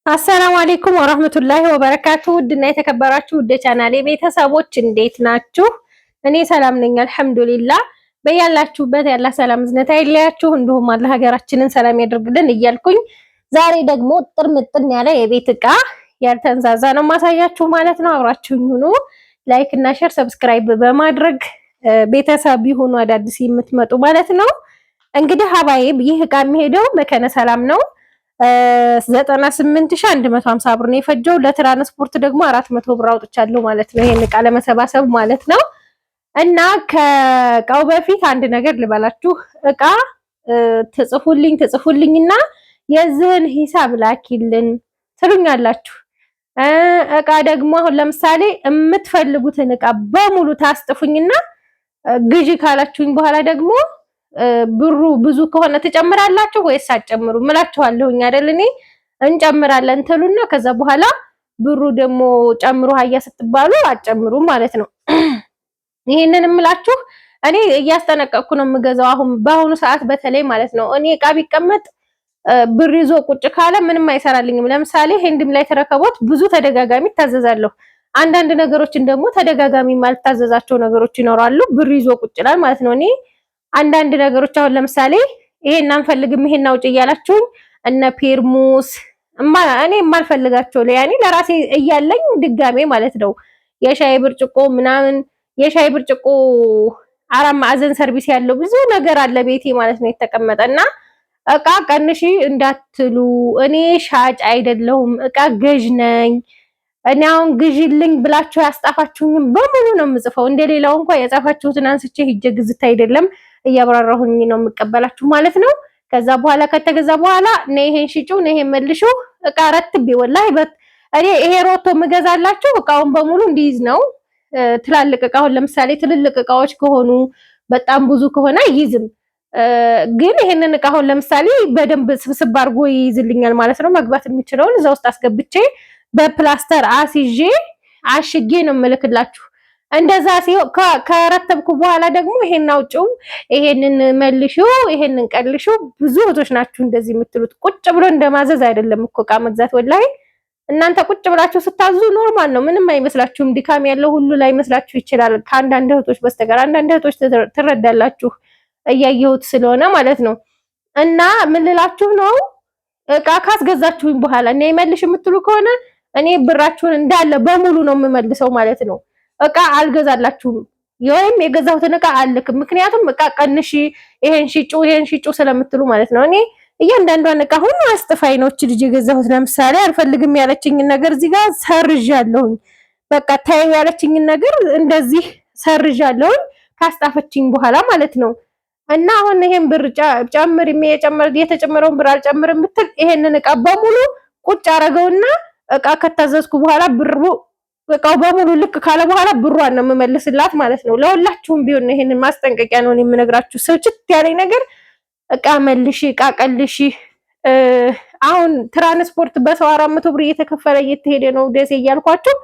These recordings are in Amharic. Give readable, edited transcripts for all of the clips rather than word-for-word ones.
አሰላሙ አለይኩም ወራህመቱላሂ ወበረካቱ። ውድና የተከበራችሁ ውድ ቻናሌ ቤተሰቦች እንዴት ናችሁ? እኔ ሰላም ነኝ አልሐምዱሊላህ። በያላችሁበት ያላ ሰላም ዝነታ ይለያችሁ፣ እንዲሁም አላህ ሀገራችንን ሰላም ያደርግልን እያልኩኝ ዛሬ ደግሞ ጥርምጥን ያለ የቤት እቃ ያልተንዛዛ ነው ማሳያችሁ ማለት ነው። አብራችሁኝ ሁኑ። ላይክ እና ሼር ሰብስክራይብ በማድረግ ቤተሰብ ይሁኑ አዳዲስ የምትመጡ ማለት ነው። እንግዲህ ሀባይብ ይህ እቃ የሚሄደው መከነ ሰላም ነው። 98150 ብር ነው የፈጀው። ለትራንስፖርት ደግሞ 400 ብር አውጥቻለሁ ማለት ነው፣ ይሄን እቃ ለመሰባሰብ ማለት ነው። እና ከእቃው በፊት አንድ ነገር ልበላችሁ። እቃ ትጽፉልኝና የዚህን ሂሳብ ላኪልን ትሉኛላችሁ። እቃ ደግሞ አሁን ለምሳሌ የምትፈልጉትን እቃ በሙሉ ታስጥፉኝና ግዢ ካላችሁኝ በኋላ ደግሞ ብሩ ብዙ ከሆነ ትጨምራላችሁ ወይስ አትጨምሩ እምላችኋለሁኝ አይደል? እኔ እንጨምራለን ትሉና ከዛ በኋላ ብሩ ደግሞ ጨምሩ ሀያ ስትባሉ አትጨምሩ ማለት ነው። ይሄንን እምላችሁ እኔ እያስጠነቀቅኩ ነው የምገዛው። አሁን በአሁኑ ሰዓት በተለይ ማለት ነው። እኔ እቃ ቢቀመጥ ብር ይዞ ቁጭ ካለ ምንም አይሰራልኝም። ለምሳሌ ሄንድም ላይ ተረከቦት ብዙ ተደጋጋሚ ታዘዛለሁ። አንዳንድ ነገሮችን ደግሞ ተደጋጋሚ ማልታዘዛቸው ነገሮች ይኖራሉ። ብር ይዞ ቁጭ ይላል ማለት ነው። እኔ አንዳንድ ነገሮች አሁን ለምሳሌ ይሄን አንፈልግም ይሄን አውጪ እያላችሁኝ እነ ፔርሙስ እኔ የማልፈልጋቸው ያኔ ለራሴ እያለኝ ድጋሜ ማለት ነው የሻይ ብርጭቆ ምናምን የሻይ ብርጭቆ አራት ማዕዘን ሰርቪስ ያለው ብዙ ነገር አለ ቤቴ ማለት ነው የተቀመጠና እቃ ቀንሺ እንዳትሉ። እኔ ሻጭ አይደለሁም እቃ ገዥ ነኝ። እኔ አሁን ግዢልኝ ብላችሁ ያስጣፋችሁኝም በሙሉ ነው የምጽፈው። እንደሌላው እንኳን የጻፋችሁትን አንስቼ ሂጄ ግዝት አይደለም እያብራራሁኝ ነው የምቀበላችሁ ማለት ነው። ከዛ በኋላ ከተገዛ በኋላ ነይ ይሄን ሽጪው ነይ ይሄን መልሺው እቃ ረትቤ ወላሂ እኔ ይሄ ሮቶ የምገዛላችሁ እቃውን በሙሉ እንዲይዝ ነው። ትላልቅ እቃውን ለምሳሌ ትልልቅ እቃዎች ከሆኑ በጣም ብዙ ከሆነ አይይዝም። ግን ይሄንን እቃ አሁን ለምሳሌ በደንብ ስብስብ አድርጎ ይይዝልኛል ማለት ነው። መግባት የሚችለውን እዛ ውስጥ አስገብቼ በፕላስተር አስይዤ አሽጌ ነው የምልክላችሁ። እንደዛ ሲሆን ከረተብኩ በኋላ ደግሞ ይሄን አውጪው ይሄንን መልሺው ይሄንን ቀልሺው ብዙ እህቶች ናችሁ እንደዚህ የምትሉት። ቁጭ ብሎ እንደማዘዝ አይደለም እኮ እቃ መግዛት ወላሂ። እናንተ ቁጭ ብላችሁ ስታዙ ኖርማል ነው፣ ምንም አይመስላችሁም። ድካም ያለው ሁሉ ላይ መስላችሁ ይችላል ከአንዳንድ እህቶች በስተቀር። አንዳንድ እህቶች ትረዳላችሁ እያየሁት ስለሆነ ማለት ነው። እና ምን ልላችሁ ነው፣ እቃ ካስገዛችሁኝ በኋላ እኔ መልሽ የምትሉ ከሆነ እኔ ብራችሁን እንዳለ በሙሉ ነው የምመልሰው ማለት ነው። እቃ አልገዛላችሁም ወይም የገዛሁትን እቃ አልክም። ምክንያቱም እቃ ቀንሺ ይሄን ሽጩ ስለምትሉ ማለት ነው። እኔ እያንዳንዷን እቃ ሁሉ አስጥፋይ ነው እቺ ልጅ የገዛሁት። ለምሳሌ አልፈልግም ያለችኝን ነገር እዚህ ጋር ሰርዣለሁኝ። በቃ ታዩ ያለችኝን ነገር እንደዚህ ሰርዣለሁኝ ካስጣፈችኝ በኋላ ማለት ነው። እና አሁን ይሄን ብር ጨምር የተጨመረውን ብር አልጨምርም ብትል ይሄንን እቃ በሙሉ ቁጭ አረገውና እቃ ከታዘዝኩ በኋላ እቃው በሙሉ ልክ ካለ በኋላ ብሯን ነው የምመልስላት ማለት ነው። ለሁላችሁም ቢሆን ይሄንን ማስጠንቀቂያ ነው የምነግራችሁ። ስልችት ያለኝ ነገር እቃ መልሺ እቃ ቀልሺ። አሁን ትራንስፖርት በሰው 400 ብር እየተከፈለ እየተሄደ ነው ደሴ እያልኳችሁ።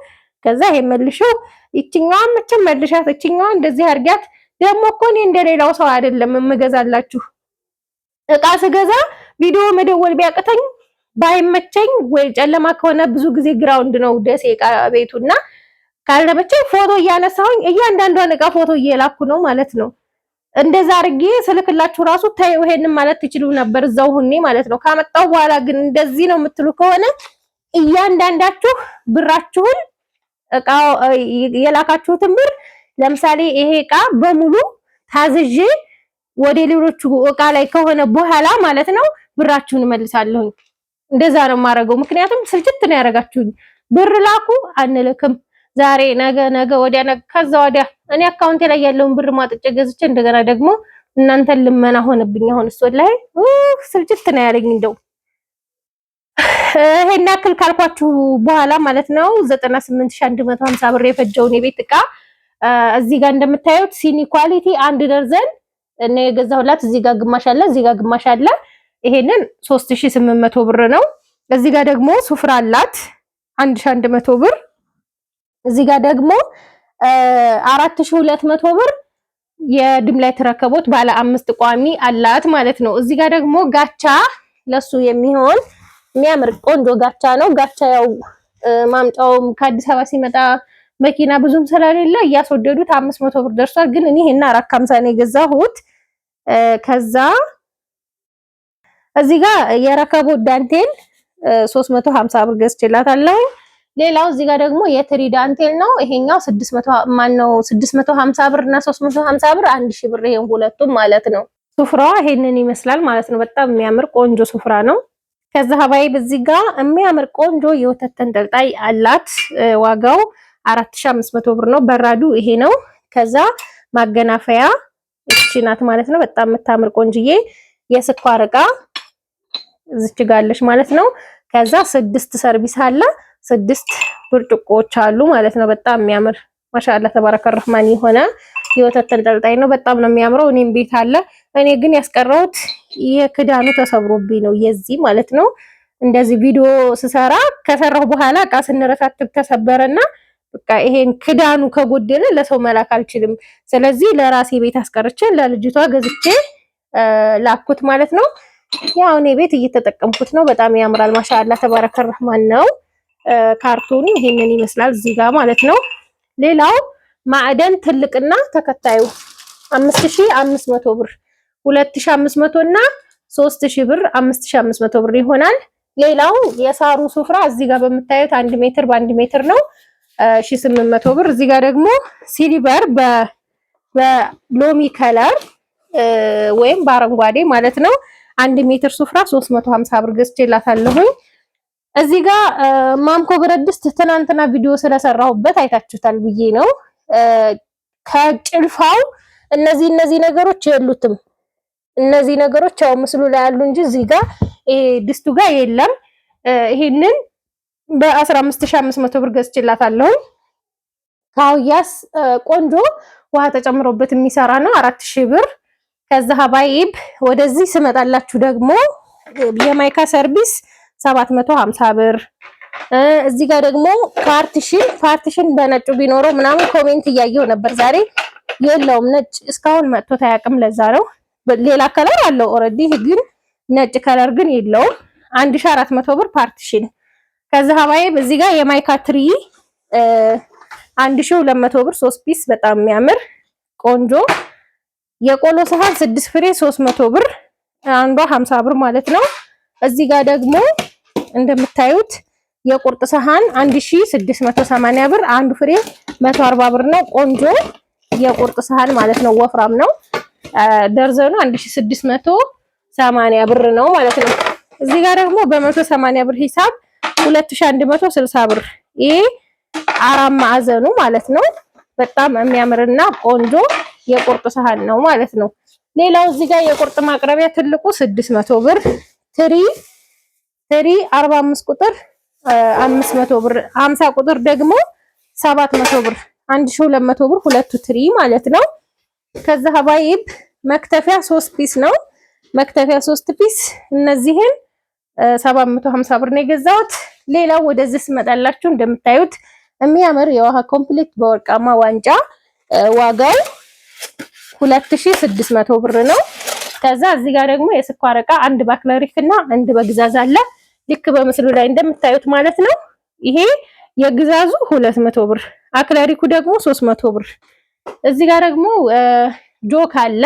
ከዛ ይሄን መልሺው ይችኛዋ መቼም መልሻት ይችኛዋ እንደዚህ አርጊያት። ደግሞ እኮ እኔ እንደሌላው ሰው አይደለም የምገዛላችሁ። እቃ ስገዛ ቪዲዮ መደወል ቢያቅተኝ ባይመቸኝ ወይ ጨለማ ከሆነ ብዙ ጊዜ ግራውንድ ነው ደሴ እቃ ቤቱና ካልተመቸኝ ፎቶ እያነሳሁኝ እያንዳንዷን እቃ ፎቶ እየላኩ ነው ማለት ነው። እንደዛ አርጌ ስልክላችሁ ራሱ ታዩ ይሄንን ማለት ትችሉ ነበር እዛው ሁኔ ማለት ነው። ካመጣው በኋላ ግን እንደዚህ ነው የምትሉ ከሆነ እያንዳንዳችሁ ብራችሁን እቃ የላካችሁትን ብር ለምሳሌ ይሄ እቃ በሙሉ ታዝዤ ወደ ሌሎቹ እቃ ላይ ከሆነ በኋላ ማለት ነው ብራችሁን እመልሳለሁ። እንደዛ ነው የማደርገው። ምክንያቱም ስልችት ነው ያደርጋችሁኝ። ብር ላኩ አንልክም፣ ዛሬ ነገ ወዲያ ከዛ ወዲያ እኔ አካውንቴ ላይ ያለውን ብር ማጥጬ ገዝቼ እንደገና ደግሞ እናንተን ልመና ሆነብኝ። አሁን እሱ ላይ ስልችት ነው ያለኝ። እንደው ይሄን ያክል ካልኳችሁ በኋላ ማለት ነው 98150 ብር የፈጀውን የቤት እቃ እዚህ ጋር እንደምታዩት ሲኒ ኳሊቲ አንድ ደርዘን እኔ የገዛሁላት እዚህ ጋር ግማሽ አለ እዚህ ጋር ግማሽ አለ። ይሄንን 3800 ብር ነው። እዚህ ጋር ደግሞ ሱፍራ አላት 1100 ብር። እዚህ ጋር ደግሞ 4200 ብር የድምላይት ረከቦት ባለ 5 ቋሚ አላት ማለት ነው። እዚህ ጋር ደግሞ ጋቻ ለሱ የሚሆን የሚያምር ቆንጆ ጋቻ ነው። ጋቻ ያው ማምጫውም ከአዲስ አበባ ሲመጣ መኪና ብዙም ስለሌለ እያስወደዱት 500 ብር ደርሷል። ግን እኔ ይሄን 450 ነው የገዛሁት። ከዛ እዚህ ጋር የረከቦት ዳንቴል 350 ብር ገዝቼላታለሁ። ሌላው እዚህ ጋር ደግሞ የትሪ ዳንቴል ነው። ይሄኛው 650 ብር እና 350 ብር 1000 ብር ይሄን ሁለቱም ማለት ነው። ሱፍራዋ ይሄንን ይመስላል ማለት ነው። በጣም የሚያምር ቆንጆ ሱፍራ ነው። ከዛ ሀባይ በዚህ ጋር የሚያምር ቆንጆ የወተት ተንጠልጣይ አላት። ዋጋው 4500 ብር ነው። በራዱ ይሄ ነው። ከዛ ማገናፈያ እቺ ናት ማለት ነው። በጣም የምታምር ቆንጅዬ የስኳር ዕቃ እዚች ጋለሽ ማለት ነው። ከዛ 6 ሰርቪስ አለ። 6 ብርጭቆዎች አሉ ማለት ነው። በጣም የሚያምር ማሻአላ ተባረከ ረህማን የሆነ የወተት ተንጠልጣይ ነው። በጣም ነው የሚያምረው። እኔም ቤት አለ። እኔ ግን ያስቀረውት የክዳኑ ተሰብሮብኝ ነው የዚህ ማለት ነው። እንደዚህ ቪዲዮ ስሰራ ከሰራው በኋላ እቃ ስንረሳትብ ተሰበረና በቃ ይሄን ክዳኑ ከጎደለ ለሰው መላክ አልችልም። ስለዚህ ለራሴ ቤት አስቀርቼ ለልጅቷ ገዝቼ ላኩት ማለት ነው። ያው እኔ ቤት እየተጠቀምኩት ነው። በጣም ያምራል። ማሻአላ ተባረከ ረህማን ነው። ካርቶኑ ይሄንን ይመስላል እዚህ ጋር ማለት ነው። ሌላው ማዕደን ትልቅና ተከታዩ 5500 ብር 2500 እና 3000 ብር 5500 ብር ይሆናል። ሌላው የሳሩ ሱፍራ እዚህ ጋር በምታዩት 1 ሜትር በ1 ሜትር ነው 1800 ብር። እዚህ ጋር ደግሞ ሲሊቨር በሎሚ ከለር ወይም በአረንጓዴ ማለት ነው 1 ሜትር ሱፍራ 350 ብር ገዝቼላታለሁኝ። እዚህ ጋር ማምኮ ብረት ድስት ትናንትና ቪዲዮ ስለሰራሁበት አይታችሁታል ብዬ ነው። ከጭልፋው እነዚህ ነገሮች የሉትም። እነዚህ ነገሮች ያው ምስሉ ላይ ያሉ እንጂ እዚህ ጋር ድስቱ ጋር የለም። ይሄንን በ15500 ብር ገዝቼላታለሁ። ካውያስ ቆንጆ ውሃ ተጨምሮበት የሚሰራ ነው 4000 ብር። ከዛ ሀባይብ ወደዚህ ስመጣላችሁ ደግሞ የማይካ ሰርቪስ 750 ብር። እዚህ ጋር ደግሞ ፓርቲሽን በነጩ ቢኖረው ምናምን ኮሜንት እያየው ነበር። ዛሬ የለውም ነጭ እስካሁን መጥቶ ታያቅም። ለዛ ነው ሌላ ከለር አለው ኦሬዲ ግን ነጭ ከለር ግን የለውም። 1400 ብር ፓርቲሽን። ከዛ ሀባይብ እዚህ ጋር የማይካ ትሪ 1200 ብር 3 ፒስ በጣም የሚያምር ቆንጆ የቆሎ ሰሃን 6 ፍሬ 300 ብር አንዷ 50 ብር ማለት ነው። እዚህ ጋር ደግሞ እንደምታዩት የቁርጥ ሰሃን 1680 ብር አንዱ ፍሬ 140 ብር ነው። ቆንጆ የቁርጥ ሰሃን ማለት ነው። ወፍራም ነው። ደርዘኑ 1680 ብር ነው ማለት ነው። እዚህ ጋር ደግሞ በ180 ብር ሂሳብ 2160 ብር ይሄ 4 ማዕዘኑ ማለት ነው። በጣም የሚያምርና ቆንጆ የቁርጥ ሰሃን ነው ማለት ነው። ሌላው እዚህ ጋር የቁርጥ ማቅረቢያ ትልቁ 600 ብር ትሪ 45 ቁጥር 500 ብር 50 ቁጥር ደግሞ 700 ብር 1200 ብር ሁለቱ ትሪ ማለት ነው። ከዛ ሀባይብ መክተፊያ 3 ፒስ ነው። መክተፊያ 3 ፒስ እነዚህን 750 ብር ነው የገዛሁት። ሌላው ወደዚህ ስመጣላችሁ እንደምታዩት የሚያምር የውሃ ኮምፕሌት በወርቃማ ዋንጫ ዋጋው 2600 ብር ነው። ከዛ እዚህ ጋር ደግሞ የስኳር ዕቃ አንድ ባክለሪክ እና አንድ በግዛዝ አለ። ልክ በምስሉ ላይ እንደምታዩት ማለት ነው። ይሄ የግዛዙ 200 ብር፣ አክለሪኩ ደግሞ 300 ብር። እዚህ ጋር ደግሞ ጆክ አለ።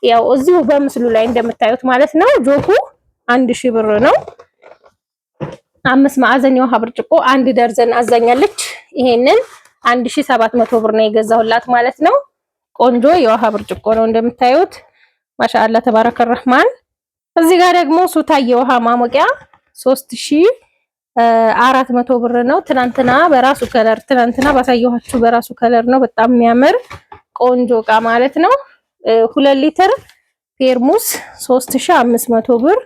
ያው እዚሁ በምስሉ ላይ እንደምታዩት ማለት ነው። ጆኩ 1000 ብር ነው። 5 ማዕዘን የውሃ ብርጭቆ አንድ ደርዘን አዛኛለች። ይሄንን 1700 ብር ነው የገዛሁላት ማለት ነው። ቆንጆ የውሃ ብርጭቆ ነው እንደምታዩት ማሻአላ ተባረከ ረህማን። እዚህ ጋር ደግሞ ሱታ የውሃ ማሞቂያ 3400 ብር ነው። ትናንትና በራሱ ከለር ባሳየኋችሁ በራሱ ከለር ነው። በጣም የሚያምር ቆንጆ እቃ ማለት ነው። 2 ሊትር ፔርሙስ 3500 ብር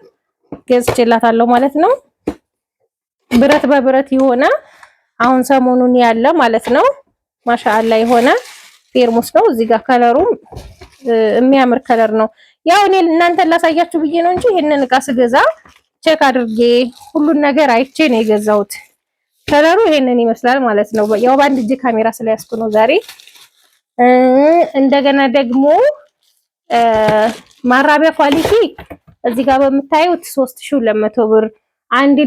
ገዝቼላታለሁ ማለት ነው። ብረት በብረት የሆነ አሁን ሰሞኑን ያለ ማለት ነው። ማሻአላ የሆነ ፔርሙስ ነው። እዚህ ጋር ከለሩም የሚያምር ከለር ነው። ያው እኔ እናንተን ላሳያችሁ ብዬ ነው እንጂ ይሄንን እቃ ስገዛ ቼክ አድርጌ ሁሉን ነገር አይቼ ነው የገዛሁት። ከለሩ ይሄንን ይመስላል ማለት ነው። ያው በአንድ እጅ ካሜራ ስለያዝኩ ነው ዛሬ። እንደገና ደግሞ ማራቢያ ኳሊቲ እዚህ ጋር በምታዩት 3200 ብር 2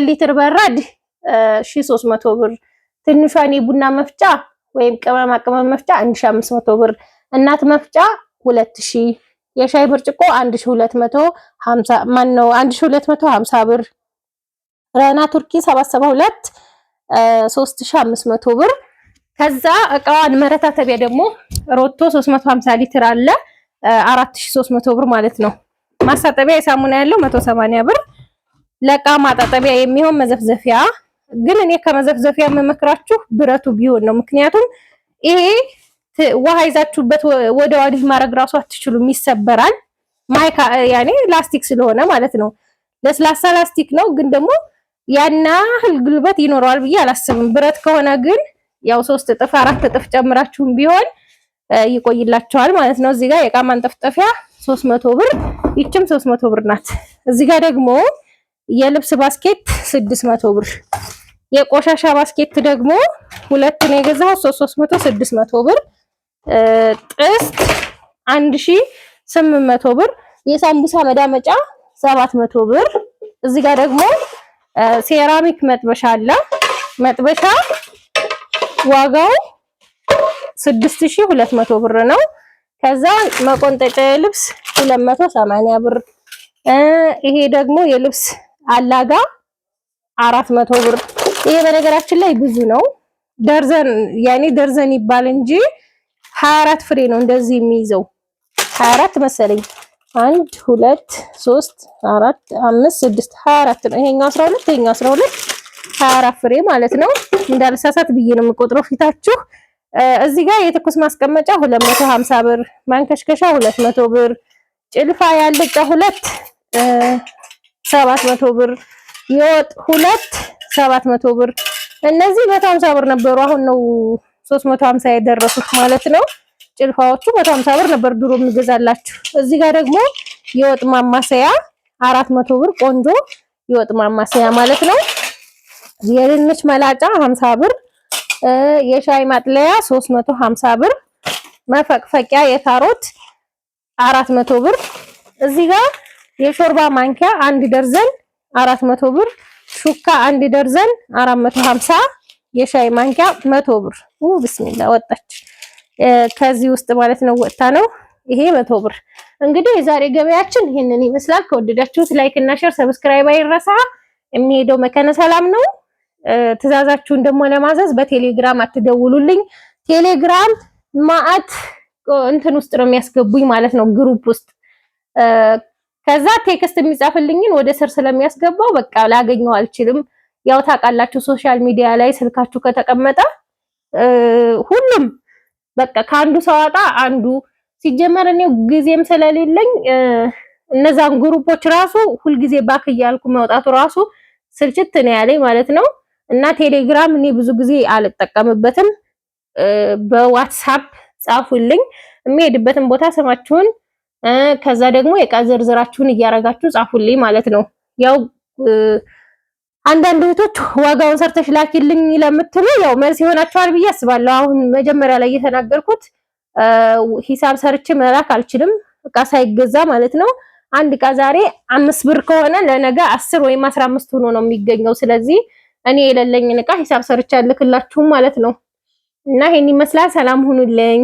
ሊትር በራድ 1300 ብር፣ ትንሿን የቡና መፍጫ ወይም ቅመም መፍጫ 1500 ብር፣ እናት መፍጫ 2000፣ የሻይ ብርጭቆ 1250 ማነው 1250 ብር፣ ረና ቱርኪ 772 3500 ብር። ከዛ እቃዋን መረታተቢያ ደግሞ ሮቶ 350 ሊትር አለ 4300 ብር ማለት ነው። ማስታጠቢያ የሳሙና ያለው 180 ብር። ለእቃ ማጣጠቢያ የሚሆን መዘፍዘፊያ ግን እኔ ከመዘፍዘፊያ የምመክራችሁ ብረቱ ቢሆን ነው። ምክንያቱም ይሄ ውሃ ይዛችሁበት ወደ ዋዲህ ማድረግ ራሱ አትችሉም፣ ይሰበራል። ማይካ ያኔ ላስቲክ ስለሆነ ማለት ነው። ለስላሳ ላስቲክ ነው ግን ደግሞ ያና ጉልበት ይኖረዋል ብዬ አላስብም። ብረት ከሆነ ግን ያው 3 እጥፍ 4 እጥፍ ጨምራችሁም ቢሆን ይቆይላችኋል ማለት ነው። እዚህ ጋር የእቃ ማንጠፍጠፊያ 300 ብር፣ ይችም 300 ብር ናት። እዚህ ጋር ደግሞ የልብስ ባስኬት 600 ብር፣ የቆሻሻ ባስኬት ደግሞ 2 ነው የገዛው 300 600 ብር፣ ጥስት 1800 ብር፣ የሳምቡሳ መዳመጫ 700 ብር። እዚህ ጋር ደግሞ ሴራሚክ መጥበሻ አለ። መጥበሻ ዋጋው 6200 ብር ነው። ከዛ መቆንጠጫ ልብስ 280 ብር። ይሄ ደግሞ የልብስ አላጋ 400 ብር። ይሄ በነገራችን ላይ ብዙ ነው። ደርዘን ያኔ ደርዘን ይባል እንጂ 24 ፍሬ ነው እንደዚህ የሚይዘው 24 መሰለኝ 1 2 3 4 5 6 24 ነው። ይሄኛው 12 ይሄኛው 12 24 ፍሬ ማለት ነው። እንዳልሳሳት ብዬ ነው የምቆጥረው ፊታችሁ። እዚህ ጋር የትኩስ ማስቀመጫ 250 ብር፣ ማንከሽከሻ 200 ብር፣ ጭልፋ ያለጫ 2 700 ብር፣ የወጥ 2 700 ብር። እነዚህ 150 ብር ነበሩ፣ አሁን ነው 350 የደረሱት ማለት ነው። ጭልፋዎቹ 150 ብር ነበር ድሮ የሚገዛላችሁ። እዚህ ጋር ደግሞ የወጥ ማማሰያ 400 ብር፣ ቆንጆ የወጥ ማማሰያ ማለት ነው። የድንች መላጫ 50 ብር፣ የሻይ ማጥለያ 350 ብር፣ መፈቅፈቂያ የካሮት 400 ብር። እዚህ ጋር የሾርባ ማንኪያ 1 ደርዘን 400 ብር፣ ሹካ 1 ደርዘን 450፣ የሻይ ማንኪያ 100 ብር። ቢስሚላ ወጣች ከዚህ ውስጥ ማለት ነው፣ ወጣ ነው። ይሄ 100 ብር። እንግዲህ የዛሬ ገበያችን ይሄንን ይመስላል። ከወደዳችሁት ላይክ እና ሼር ሰብስክራይብ አይረሳ። የሚሄደው መከነ ሰላም ነው። ትዕዛዛችሁን ደግሞ ለማዘዝ በቴሌግራም አትደውሉልኝ። ቴሌግራም ማአት እንትን ውስጥ ነው የሚያስገቡኝ ማለት ነው፣ ግሩፕ ውስጥ። ከዛ ቴክስት የሚጻፍልኝን ወደ ስር ስለሚያስገባው በቃ ላገኘው አልችልም። ያው ታውቃላችሁ ሶሻል ሚዲያ ላይ ስልካችሁ ከተቀመጠ ሁሉም በቃ ከአንዱ ሰዋጣ አንዱ ሲጀመር እኔ ጊዜም ስለሌለኝ እነዛን ግሩፖች ራሱ ሁልጊዜ ባክ እያልኩ መውጣቱ ራሱ ስልችት ነው ያለኝ ማለት ነው። እና ቴሌግራም እኔ ብዙ ጊዜ አልጠቀምበትም። በዋትስአፕ ጻፉልኝ የሚሄድበትን ቦታ ስማችሁን፣ ከዛ ደግሞ የዕቃ ዝርዝራችሁን እያረጋችሁ ጻፉልኝ ማለት ነው። ያው አንዳንድ እህቶች ዋጋውን ሰርተሽ ላኪልኝ ለምትሉ ያው መልስ ይሆናችኋል ብዬ አስባለሁ። አሁን መጀመሪያ ላይ የተናገርኩት ሂሳብ ሰርቼ መላክ አልችልም፣ ዕቃ ሳይገዛ ማለት ነው። አንድ ዕቃ ዛሬ 5 ብር ከሆነ ለነገ 10 ወይም 15 ሆኖ ነው የሚገኘው። ስለዚህ እኔ የሌለኝን ዕቃ ሂሳብ ሰርቼ አልክላችሁም ማለት ነው። እና ይሄን ይመስላል። ሰላም ሁኑልኝ።